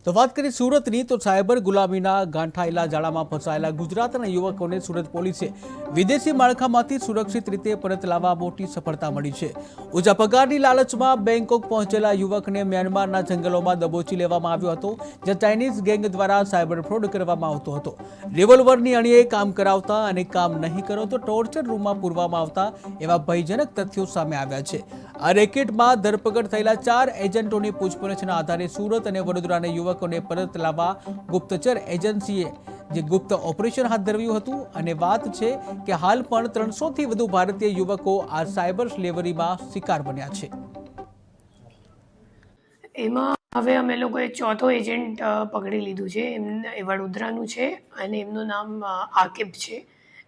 તો વાત કરીએ સુરતની તો સાયબર ગુલામીના ગાંઠાયેલા જાળામાં ફસાયેલા ગુજરાતના યુવકોને સુરત પોલીસે વિદેશી માળખામાંથી સુરક્ષિત રીતે પરત લાવવા મોટી સફળતા મળી છે। ઊંચા પગારની લાલચમાં બેંકોક પહોંચેલા યુવકને મ્યાનમારના જંગલોમાં દબોચી લેવામાં આવ્યો હતો, જ્યાં ચાઇનીઝ ગેંગ દ્વારા સાયબર ફ્રોડ કરવામાં આવતો હતો। રિવોલ્વરની અણીએ કામ કરાવતા અને કામ નહીં કરો તો ટોર્ચર રૂમમાં પૂરવામાં આવતા એવા ભયજનક તથ્યો સામે આવ્યા છે। આ રેકેટમાં ધરપકડ થયેલા 4 એજન્ટોની પૂછપરછના આધારે સુરત અને વડોદરાના યુવકોને પરત લાવવા ગુપ્તચર એજન્સીએ જે ગુપ્ત ઓપરેશન હાથ ધર્યું હતું અને વાત છે કે હાલ પણ 300થી વધુ ભારતીય યુવકો આ સાયબર સ્લેવરીમાં શિકાર બન્યા છે। એમાં હવે અમે લોકોએ ચોથો એજન્ટ પકડી લીધું છે। એ વડોદરાનું છે અને એમનું નામ આકિબ છે।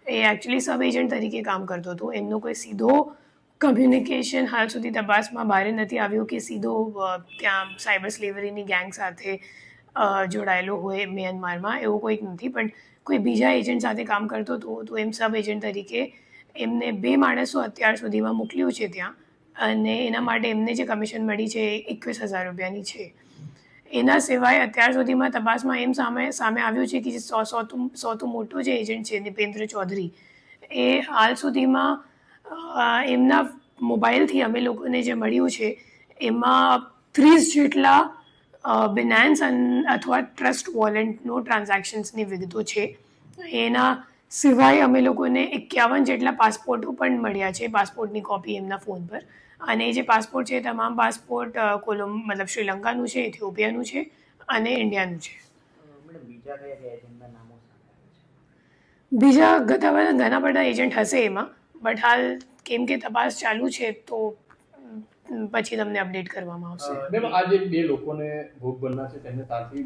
એ એકચ્યુઅલી સબ એજન્ટ તરીકે કામ કરતો હતો। એમનો કોઈ સીધો કમ્યુનિકેશન હાલ સુધી તપાસમાં બહાર નથી આવ્યું કે સીધો ત્યાં સાયબર સ્લેવરીની ગેંગ સાથે જોડાયેલો હોય મ્યાનમારમાં, એવું કોઈક નથી। પણ કોઈ બીજા એજન્ટ સાથે કામ કરતો હતો તો એમ સબ એજન્ટ તરીકે એમને 2 માણસો અત્યાર સુધીમાં મોકલ્યું છે ત્યાં, અને એના માટે એમને જે કમિશન મળી છે એ 21,000 રૂપિયાની છે। એના સિવાય અત્યાર સુધીમાં તપાસમાં એમ સામે આવ્યું છે કે જે સૌથી મોટો જે એજન્ટ છે નિપેન્દ્ર ચૌધરી, એ હાલ સુધીમાં એમના મોબાઈલથી અમે લોકોને જે મળ્યું છે એમાં 30 જેટલા બિનાન્સ અથવા ટ્રસ્ટ વોલેટનો ટ્રાન્ઝેક્શન્સની વિગતો છે। એના સિવાય અમે લોકોને 51 જેટલા પાસપોર્ટો પણ મળ્યા છે, પાસપોર્ટની કોપી એમના ફોન પર। અને એ જે પાસપોર્ટ છે તમામ પાસપોર્ટ મતલબ શ્રીલંકાનું છે, ઇથિયોપિયાનું છે અને ઇન્ડિયાનું છે। બીજા ઘણા બધા એજન્ટ હશે એમાં, બટ હાલ કેમ કે તપાસ ચાલુ છે તો પછી તમને અપડેટ કરવામાં આવશે। મેમ આજે 2 લોકોને ભોગ બનના છે તેમને તારથી